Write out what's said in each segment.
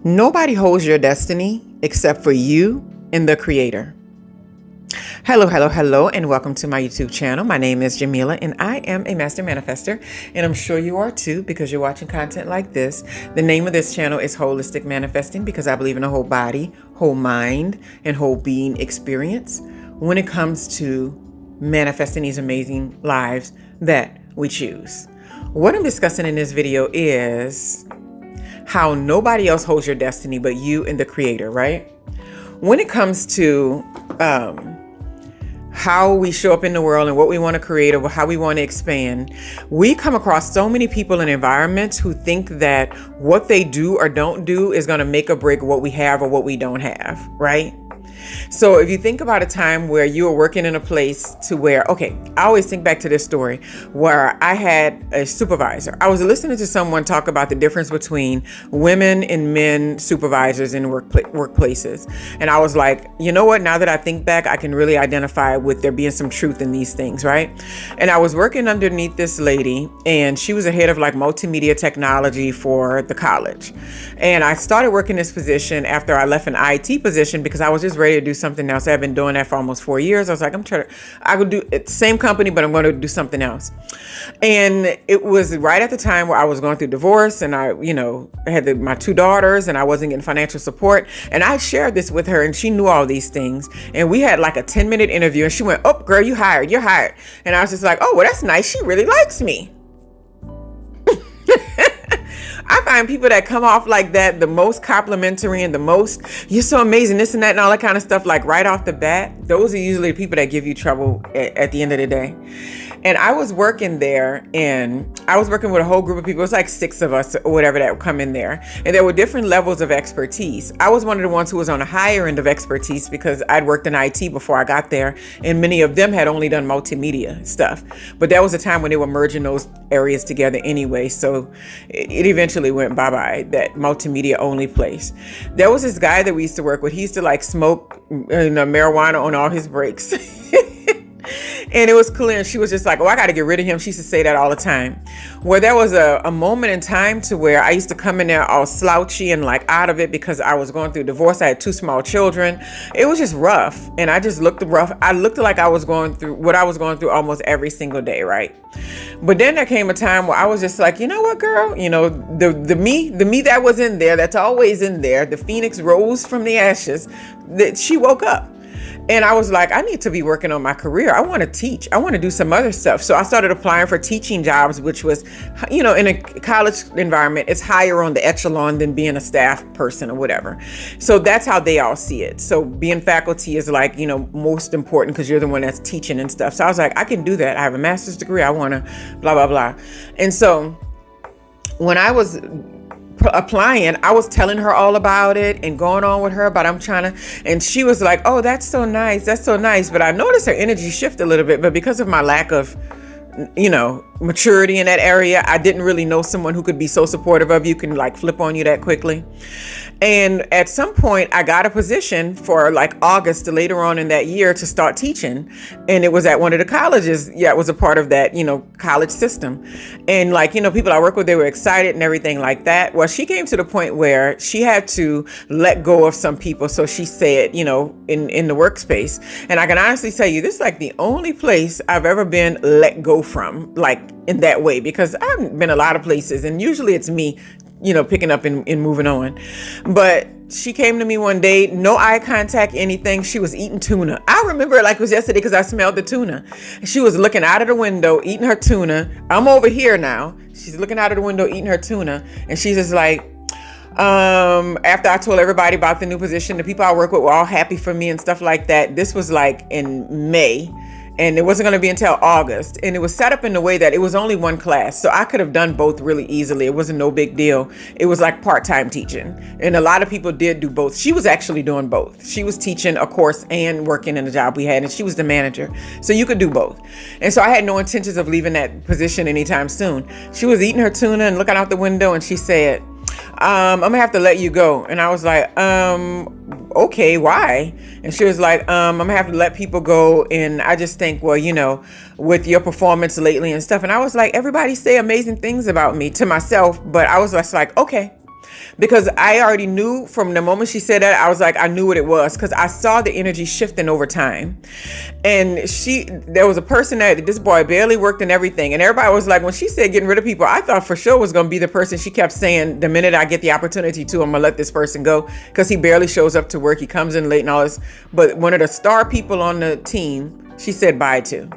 Nobody holds your destiny except for you and the Creator. Hello, and welcome to my YouTube channel. My name is Jameelah, and I am a master manifester, and I'm sure you are too because you're watching content like this. The name of this channel is Holistic Manifesting because I believe in a whole body, whole mind, and whole being experience when it comes to manifesting these amazing lives that we choose. What I'm discussing in this video is how nobody else holds your destiny but you and the Creator, right? When it comes to how we show up in the world and what we want to create or how we want to expand, we come across so many people and environments who think that what they do or don't do is going to make or break what we have or what we don't have, right? So if you think about a time where you were working in a place to where, okay, I always think back to this story where I had a supervisor. I was listening to someone talk about the difference between women and men supervisors in workplaces. And I was like, you know what? Now that I think back, I can really identify with there being some truth in these things, right? And I was working underneath this lady, and she was a head of like multimedia technology for the college. And I started working this position after I left an IT position because I was just ready to do something else. I've been doing that for almost 4 years. I was like, I could do it, same company, but I'm going to do something else. And it was right at the time where I was going through divorce, and I had my 2 daughters, and I wasn't getting financial support. And I shared this with her, and she knew all these things. And we had like a 10-minute interview, and she went, "Oh, girl, you're hired. And I was just like, oh, well, that's nice. She really likes me. I find people that come off like that, the most complimentary and the most, you're so amazing, this and that and all that kind of stuff, like right off the bat, those are usually the people that give you trouble at the end of the day. And I was working there, and I was working with a whole group of people. It was like 6 of us or whatever that would come in there. And there were different levels of expertise. I was one of the ones who was on the higher end of expertise because I'd worked in IT before I got there. And many of them had only done multimedia stuff. But there was a time when they were merging those areas together anyway. So it eventually went bye-bye, that multimedia only place. There was this guy that we used to work with. He used to like smoke marijuana on all his breaks. And it was clear. And she was just like, oh, I got to get rid of him. She used to say that all the time. Well, there was a moment in time to where I used to come in there all slouchy and like out of it because I was going through divorce. I had 2 small children. It was just rough. And I just looked rough. I looked like I was going through what I was going through almost every single day, right? But then there came a time where I was just like, you know what, girl? The me that was in there, that's always in there, the phoenix rose from the ashes, that she woke up. And I was like, I need to be working on my career. I want to teach. I want to do some other stuff. So I started applying for teaching jobs, which was, in a college environment, it's higher on the echelon than being a staff person or whatever. So that's how they all see it. So being faculty is like, most important because you're the one that's teaching and stuff. So I was like, I can do that. I have a master's degree. I want to blah, blah, blah. And so when I was applying, I was telling her all about it and going on with her about and she was like, oh, that's so nice. But I noticed her energy shift a little bit, but because of my lack of maturity in that area, I didn't really know someone who could be so supportive of you, can like flip on you that quickly. And at some point I got a position for like August to later on in that year to start teaching. And it was at one of the colleges. Yeah, it was a part of that, college system. And like, people I work with, they were excited and everything like that. Well, she came to the point where she had to let go of some people. So she said, in the workspace. And I can honestly tell you, this is like the only place I've ever been let go from, like in that way, because I've been a lot of places and usually it's me picking up and moving on. But she came to me one day, no eye contact, anything. She was eating tuna. I remember it like it was yesterday because I smelled the tuna. She was looking out of the window, eating her tuna. I'm over here now. She's looking out of the window, eating her tuna. And she's just like, after I told everybody about the new position, the people I work with were all happy for me and stuff like that. This was like in May. And it wasn't going to be until August. And it was set up in a way that it was only one class. So I could have done both really easily. It wasn't no big deal. It was like part-time teaching. And a lot of people did do both. She was actually doing both. She was teaching a course and working in the job we had. And she was the manager. So you could do both. And so I had no intentions of leaving that position anytime soon. She was eating her tuna and looking out the window. And she said, I'm gonna have to let you go. And I was like, okay, why? And she was like, I'm gonna have to let people go. And I just think, well, with your performance lately and stuff. And I was like, everybody say amazing things about me to myself, but I was just like, okay. because I already knew from the moment she said that. I was like, I knew what it was, because I saw the energy shifting over time. And there was a person that this boy barely worked and everything. And everybody was like, when she said getting rid of people, I thought for sure was going to be the person she kept saying, the minute I get the opportunity to, I'm going to let this person go, because he barely shows up to work. He comes in late and all this. But one of the star people on the team, she said bye to.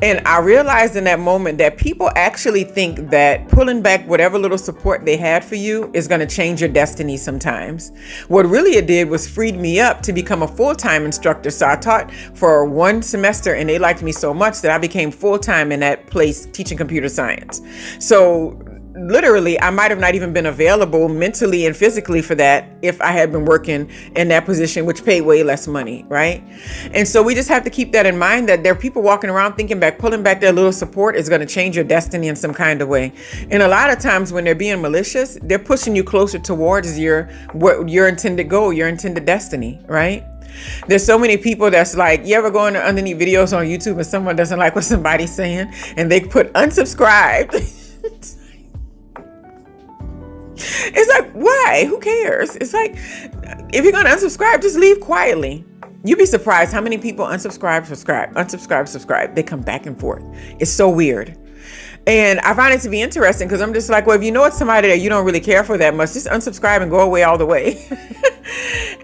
And I realized in that moment that people actually think that pulling back whatever little support they had for you is going to change your destiny sometimes. What really it did was freed me up to become a full-time instructor. So I taught for 1 semester, and they liked me so much that I became full-time in that place teaching computer science. So literally, I might have not even been available mentally and physically for that if I had been working in that position, which paid way less money, right? And so we just have to keep that in mind, that there are people walking around thinking pulling back their little support is going to change your destiny in some kind of way. And a lot of times when they're being malicious, they're pushing you closer towards your intended goal, your intended destiny, right? There's so many people that's like, you ever go underneath videos on YouTube and someone doesn't like what somebody's saying and they put unsubscribed. It's like, why? Who cares? It's like, if you're going to unsubscribe, just leave quietly. You'd be surprised how many people unsubscribe, subscribe. They come back and forth. It's so weird. And I find it to be interesting, because I'm just like, well, if you know it's somebody that you don't really care for that much, just unsubscribe and go away all the way.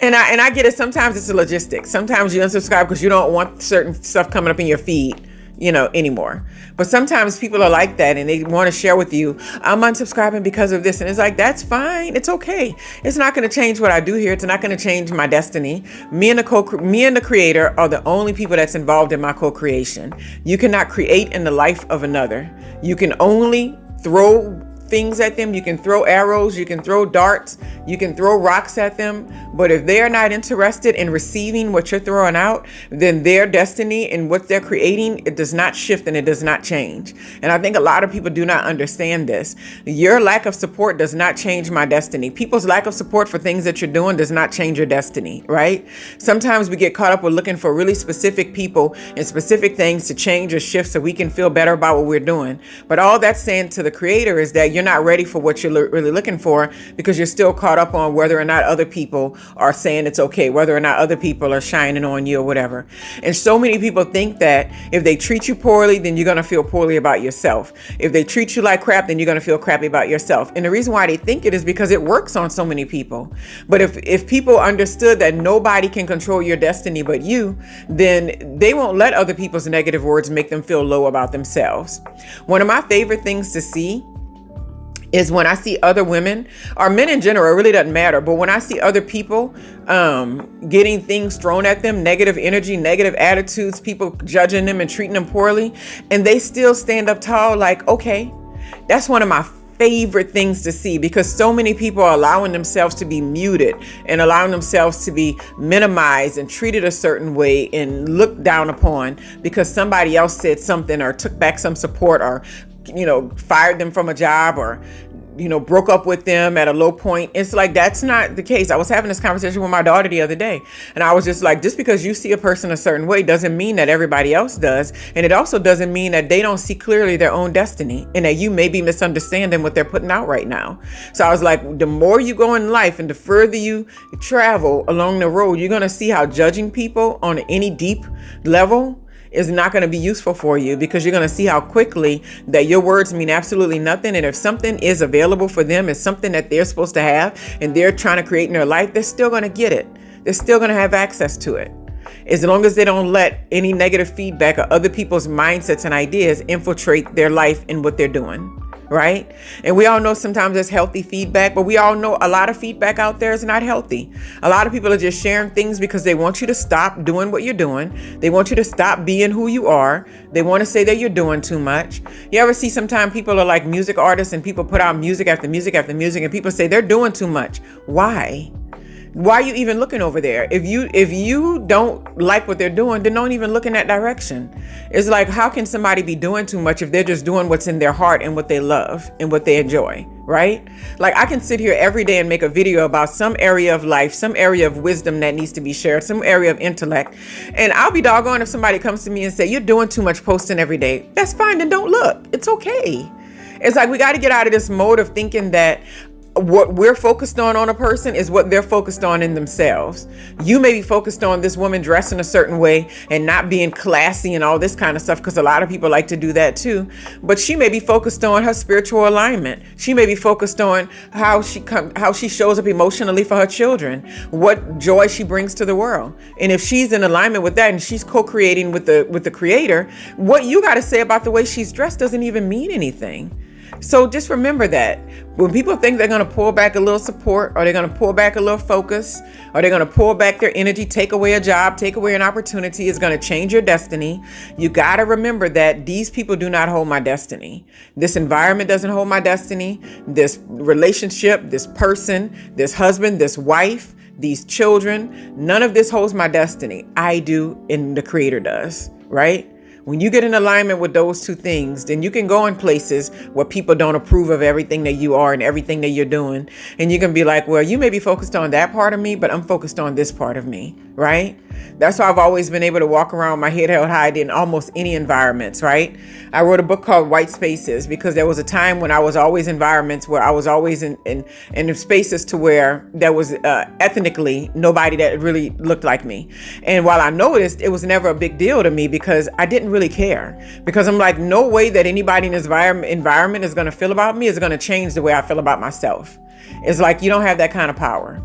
And I get it. Sometimes it's a logistics. Sometimes you unsubscribe because you don't want certain stuff coming up in your feed, anymore. But sometimes people are like that, and they want to share with you, I'm unsubscribing because of this. And it's like, that's fine. It's okay. It's not going to change what I do here. It's not going to change my destiny. Me and the creator are the only people that's involved in my co-creation. You cannot create in the life of another. You can only throw things at them. You can throw arrows, you can throw darts, you can throw rocks at them. But if they're not interested in receiving what you're throwing out, then their destiny and what they're creating, it does not shift and it does not change. And I think a lot of people do not understand this. Your lack of support does not change my destiny. People's lack of support for things that you're doing does not change your destiny, right? Sometimes we get caught up with looking for really specific people and specific things to change or shift so we can feel better about what we're doing. But all that's saying to the creator is that you're not ready for what you're really looking for, because you're still caught up on whether or not other people are saying it's okay, whether or not other people are shining on you or whatever. And so many people think that if they treat you poorly, then you're going to feel poorly about yourself. If they treat you like crap, then you're going to feel crappy about yourself. And the reason why they think it is because it works on so many people. But if people understood that nobody can control your destiny but you, then they won't let other people's negative words make them feel low about themselves. One of my favorite things to see is when I see other women, or men in general, it really doesn't matter. But when I see other people getting things thrown at them, negative energy, negative attitudes, people judging them and treating them poorly, and they still stand up tall like, okay, that's one of my favorite things to see, because so many people are allowing themselves to be muted and allowing themselves to be minimized and treated a certain way and looked down upon because somebody else said something or took back some support or fired them from a job or, broke up with them at a low point. It's like, that's not the case. I was having this conversation with my daughter the other day, and I was just like, just because you see a person a certain way doesn't mean that everybody else does. And it also doesn't mean that they don't see clearly their own destiny and that you may be misunderstanding what they're putting out right now. So I was like, the more you go in life and the further you travel along the road, you're going to see how judging people on any deep level is not going to be useful for you, because you're going to see how quickly that your words mean absolutely nothing. And if something is available for them, it's something that they're supposed to have and they're trying to create in their life, they're still going to get it. They're still going to have access to it, as long as they don't let any negative feedback or other people's mindsets and ideas infiltrate their life and what they're doing. Right? And we all know sometimes there's healthy feedback, but we all know a lot of feedback out there is not healthy. A lot of people are just sharing things because they want you to stop doing what you're doing. They want you to stop being who you are. They want to say that you're doing too much. You ever see sometimes people are like music artists and people put out music after music after music and people say they're doing too much. Why? Why are you even looking over there? If you don't like what they're doing, then don't even look in that direction. It's like, how can somebody be doing too much if they're just doing what's in their heart and what they love and what they enjoy, right? Like, I can sit here every day and make a video about some area of life, some area of wisdom that needs to be shared, some area of intellect. And I'll be doggone if somebody comes to me and say, you're doing too much posting every day. That's fine. Then don't look. It's okay. It's like, we got to get out of this mode of thinking that, what we're focused on a person is what they're focused on in themselves. You may be focused on this woman dressing a certain way and not being classy and all this kind of stuff, because a lot of people like to do that too. But she may be focused on her spiritual alignment. She may be focused on how she shows up emotionally for her children, what joy she brings to the world. And if she's in alignment with that and she's co-creating with the creator, what you got to say about the way she's dressed doesn't even mean anything. So just remember that when people think they're going to pull back a little support, or they're going to pull back a little focus, or they're going to pull back their energy, take away a job, take away an opportunity, is going to change your destiny. You got to remember that these people do not hold my destiny. This environment doesn't hold my destiny. This relationship, this person, this husband, this wife, these children, none of this holds my destiny. I do, and the creator does, right? When you get in alignment with those two things, then you can go in places where people don't approve of everything that you are and everything that you're doing. And you can be like, well, you may be focused on that part of me, but I'm focused on this part of me, right? That's why I've always been able to walk around with my head held high in almost any environments, right? I wrote a book called White Spaces because there was a time when I was always in environments where I was always in spaces to where there was ethnically nobody that really looked like me. And while I noticed, it was never a big deal to me because I didn't really care. Because I'm like, no way that anybody in this environment is going to feel about me is going to change the way I feel about myself. It's like you don't have that kind of power.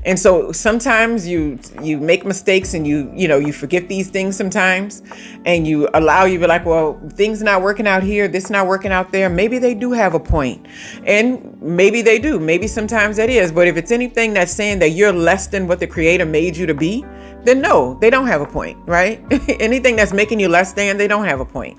And so sometimes you make mistakes and you forget these things sometimes, and you be like, well, things not working out here, this not working out there. Maybe they do have a point, and maybe they do. Maybe sometimes that is. But if it's anything that's saying that you're less than what the creator made you to be, then no, they don't have a point, right? Anything that's making you less than, they don't have a point.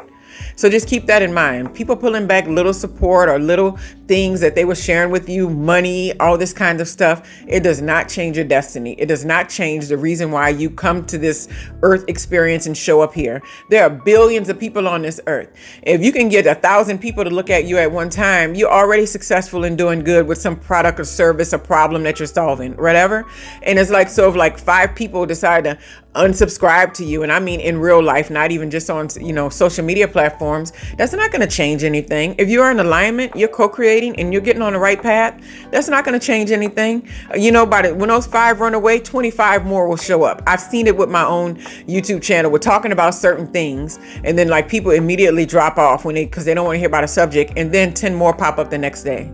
So just keep that in mind. People pulling back little support or little things that they were sharing with you, money, all this kind of stuff, it does not change your destiny. It does not change the reason why you come to this earth experience and show up here. There are billions of people on this earth. If you can get 1,000 people to look at you at one time, you're already successful in doing good with some product or service or problem that you're solving, whatever. And it's like, so if like 5 people decide to unsubscribe to you, and I mean in real life, not even just on social media platforms, that's not going to change anything. If you are in alignment, you're co-creating and you're getting on the right path, that's not going to change anything. When those 5 run away, 25 more will show up. I've seen it with my own YouTube channel. We're talking about certain things, and then like people immediately drop off because they don't want to hear about a subject, and then 10 more pop up the next day.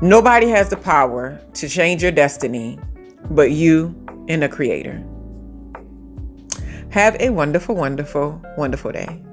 Nobody has the power to change your destiny but you and the creator. Have a wonderful, wonderful, wonderful day.